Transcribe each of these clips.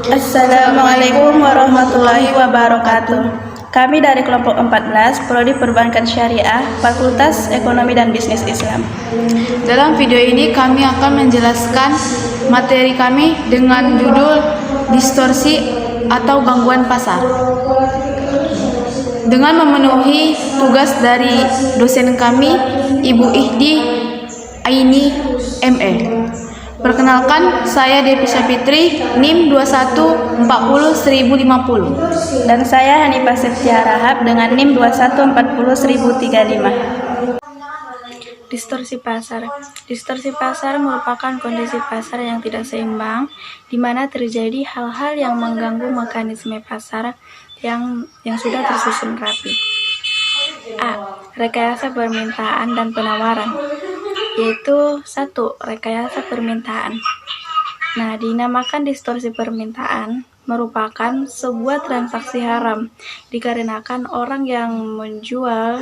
Assalamualaikum warahmatullahi wabarakatuh. Kami dari kelompok 14, Prodi Perbankan Syariah, Fakultas Ekonomi dan Bisnis Islam. Dalam video ini kami akan menjelaskan materi kami dengan judul distorsi atau gangguan pasar. Dengan memenuhi tugas dari dosen kami, Ibu Ihdi Aini ML. Perkenalkan, saya Devisa Fitri, NIM 21401050. Dan saya Hanifah Septia Rahab dengan NIM 21401035. Distorsi pasar. Distorsi pasar merupakan kondisi pasar yang tidak seimbang, di mana terjadi hal-hal yang mengganggu mekanisme pasar yang sudah tersusun rapi. A. Rekayasa permintaan dan penawaran, yaitu 1. Rekayasa permintaan. Nah, dinamakan distorsi permintaan merupakan sebuah transaksi haram dikarenakan orang yang menjual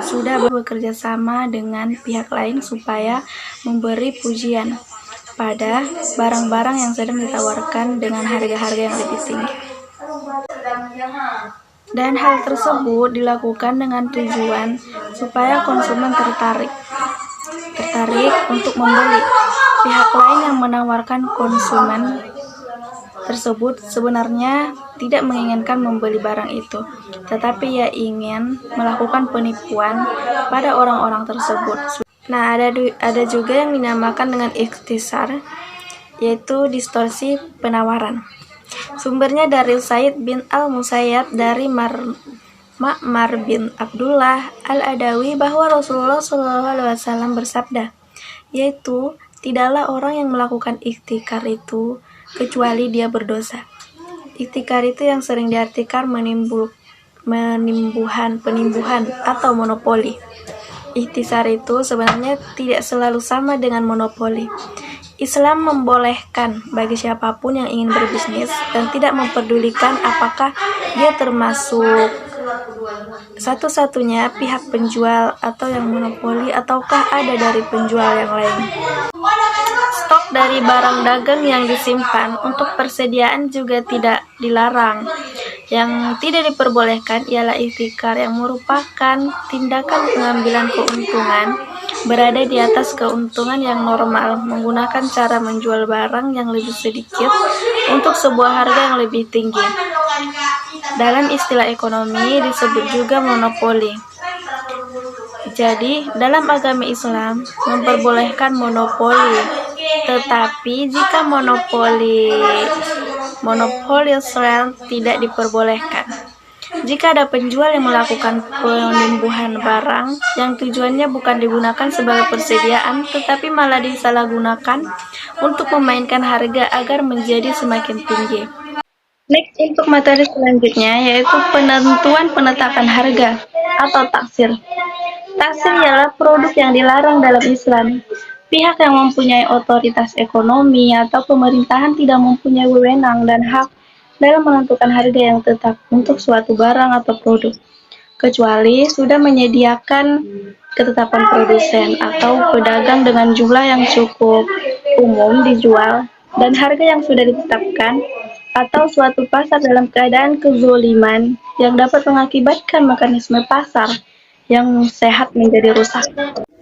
sudah bekerja sama dengan pihak lain supaya memberi pujian pada barang-barang yang sedang ditawarkan dengan harga-harga yang lebih tinggi. Dan hal tersebut dilakukan dengan tujuan supaya konsumen tertarik untuk membeli. Pihak lain yang menawarkan konsumen tersebut sebenarnya tidak menginginkan membeli barang itu, tetapi ia ingin melakukan penipuan pada orang-orang tersebut. Nah, ada juga yang dinamakan dengan ikhtisar, yaitu distorsi penawaran. Sumbernya dari Said bin Al-Musayyab dari Ma'mar bin Abdullah Al-Adawi bahwa Rasulullah SAW bersabda, yaitu tidaklah orang yang melakukan ikhtikar itu kecuali dia berdosa. Ikhtikar itu yang sering diartikan penimbuhan atau monopoli. Ikhtisar itu sebenarnya tidak selalu sama dengan monopoli. Islam membolehkan bagi siapapun yang ingin berbisnis dan tidak memperdulikan apakah dia termasuk satu-satunya pihak penjual atau yang monopoli ataukah ada dari penjual yang lain. Stok dari barang dagang yang disimpan untuk persediaan juga tidak dilarang. Yang tidak diperbolehkan ialah ikhtikar yang merupakan tindakan pengambilan keuntungan berada di atas keuntungan yang normal menggunakan cara menjual barang yang lebih sedikit untuk sebuah harga yang lebih tinggi. Dalam istilah ekonomi disebut juga monopoli. Jadi, dalam agama Islam memperbolehkan monopoli, tetapi jika monopoli sel tidak diperbolehkan. Jika ada penjual yang melakukan penimbuhan barang yang tujuannya bukan digunakan sebagai persediaan, tetapi malah disalahgunakan untuk memainkan harga agar menjadi semakin tinggi. Next, untuk materi selanjutnya yaitu penetapan harga atau taksir. Taksir ialah produk yang dilarang dalam Islam. Pihak yang mempunyai otoritas ekonomi atau pemerintahan tidak mempunyai wewenang dan hak dalam menentukan harga yang tetap untuk suatu barang atau produk, kecuali sudah menyediakan ketetapan produsen atau pedagang dengan jumlah yang cukup umum dijual dan harga yang sudah ditetapkan, atau suatu pasar dalam keadaan kezoliman yang dapat mengakibatkan mekanisme pasar yang sehat menjadi rusak.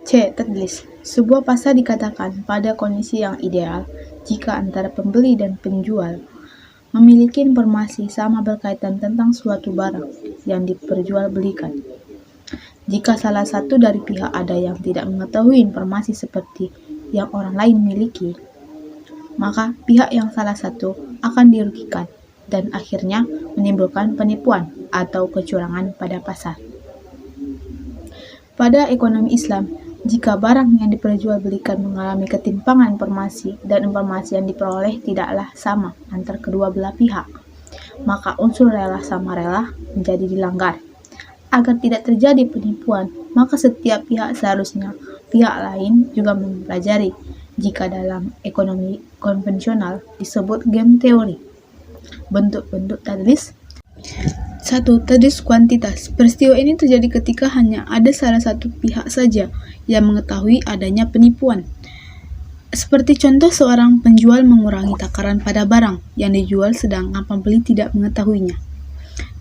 C. Tadlis. Sebuah pasar dikatakan pada kondisi yang ideal jika antara pembeli dan penjual memiliki informasi sama berkaitan tentang suatu barang yang diperjualbelikan. Jika salah satu dari pihak ada yang tidak mengetahui informasi seperti yang orang lain miliki, maka pihak yang salah satu akan dirugikan dan akhirnya menimbulkan penipuan atau kecurangan pada pasar. Pada ekonomi Islam, jika barang yang diperjualbelikan mengalami ketimpangan informasi dan informasi yang diperoleh tidaklah sama antar kedua belah pihak, maka unsur rela sama rela menjadi dilanggar. Agar tidak terjadi penipuan, maka setiap pihak seharusnya pihak lain juga mempelajari. Jika dalam ekonomi konvensional disebut game teori. Bentuk-bentuk tadlis. 1. Tadlis kuantitas. Peristiwa ini terjadi ketika hanya ada salah satu pihak saja yang mengetahui adanya penipuan. Seperti contoh seorang penjual mengurangi takaran pada barang yang dijual sedangkan pembeli tidak mengetahuinya.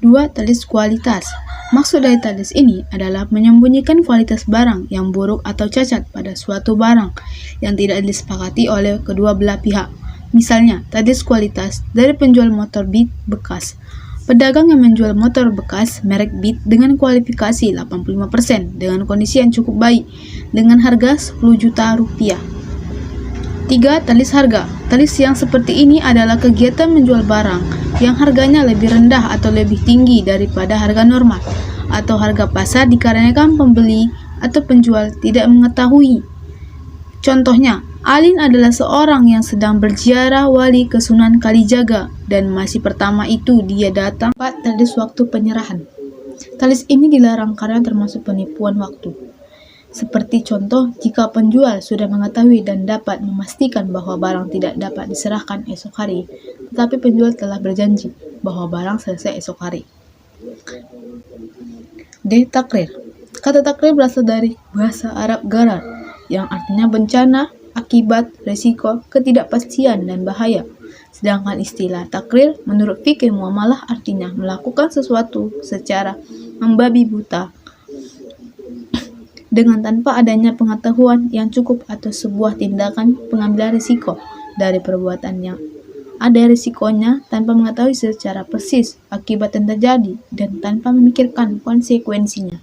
2. Talis kualitas. Maksud dari talis ini adalah menyembunyikan kualitas barang yang buruk atau cacat pada suatu barang yang tidak disepakati oleh kedua belah pihak. Misalnya, talis kualitas dari penjual motor Beat bekas. Pedagang yang menjual motor bekas merek Beat dengan kualifikasi 85% dengan kondisi yang cukup baik dengan harga 10 juta rupiah. 3. Talis harga. Talis yang seperti ini adalah kegiatan menjual barang yang harganya lebih rendah atau lebih tinggi daripada harga normal atau harga pasar dikarenakan pembeli atau penjual tidak mengetahui. Contohnya, Alin adalah seorang yang sedang berziarah wali ke Sunan Kalijaga dan masih pertama itu dia datang. 4. Talis waktu penyerahan. Talis ini dilarang karena termasuk penipuan waktu. Seperti contoh, jika penjual sudah mengetahui dan dapat memastikan bahwa barang tidak dapat diserahkan esok hari, tetapi penjual telah berjanji bahwa barang selesai esok hari. D. Takrir. Kata takrir berasal dari bahasa Arab gharar, yang artinya bencana, akibat, resiko, ketidakpastian, dan bahaya. Sedangkan istilah takrir menurut fikih muamalah artinya melakukan sesuatu secara membabi buta dengan tanpa adanya pengetahuan yang cukup atau sebuah tindakan pengambilan risiko dari perbuatan yang ada risikonya tanpa mengetahui secara persis akibat yang terjadi dan tanpa memikirkan konsekuensinya.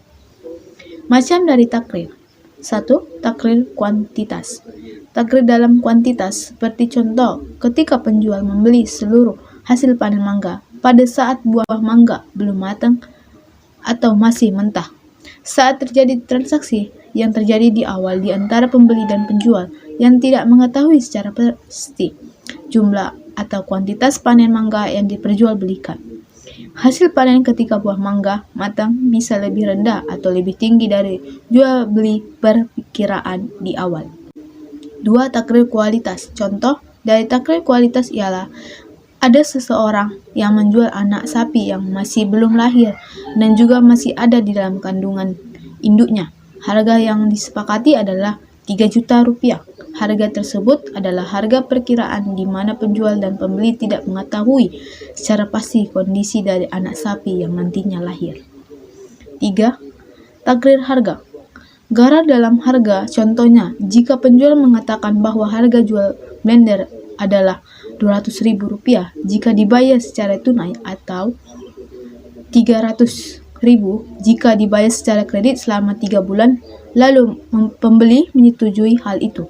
Macam dari takrir. 1. Takrir kuantitas. Takrir dalam kuantitas seperti contoh ketika penjual membeli seluruh hasil panen mangga pada saat buah mangga belum matang atau masih mentah. Saat terjadi transaksi yang terjadi di awal di antara pembeli dan penjual yang tidak mengetahui secara pasti jumlah atau kuantitas panen mangga yang diperjualbelikan. Hasil panen ketika buah mangga matang bisa lebih rendah atau lebih tinggi dari jual beli perkiraan di awal. 2. Takrir kualitas. Contoh dari takrir kualitas ialah ada seseorang yang menjual anak sapi yang masih belum lahir dan juga masih ada di dalam kandungan induknya. Harga yang disepakati adalah 3 juta rupiah. Harga tersebut adalah harga perkiraan di mana penjual dan pembeli tidak mengetahui secara pasti kondisi dari anak sapi yang nantinya lahir. 3. Takrir harga. Gharar dalam harga, contohnya jika penjual mengatakan bahwa harga jual blender adalah Rp200.000 jika dibayar secara tunai atau Rp300.000 jika dibayar secara kredit selama 3 bulan, lalu pembeli menyetujui hal itu.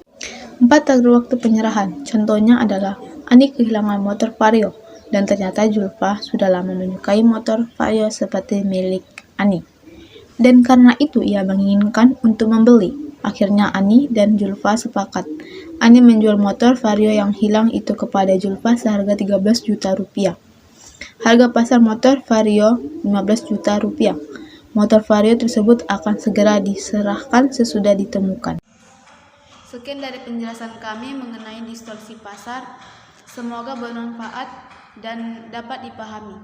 4. Takdir waktu penyerahan. Contohnya adalah Ani kehilangan motor Vario dan ternyata Julfa sudah lama menyukai motor Vario seperti milik Ani. Dan karena itu ia menginginkan untuk membeli. Akhirnya Ani dan Julfa sepakat. Ani menjual motor Vario yang hilang itu kepada Julfa seharga 13 juta rupiah. Harga pasar motor Vario 15 juta rupiah. Motor Vario tersebut akan segera diserahkan sesudah ditemukan. Sekian dari penjelasan kami mengenai distorsi pasar. Semoga bermanfaat dan dapat dipahami.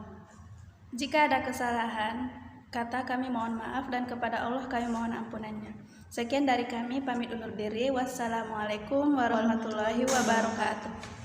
Jika ada kesalahan kata, kami mohon maaf dan kepada Allah kami mohon ampunannya. Sekian dari kami, pamit undur diri. Wassalamualaikum warahmatullahi wabarakatuh.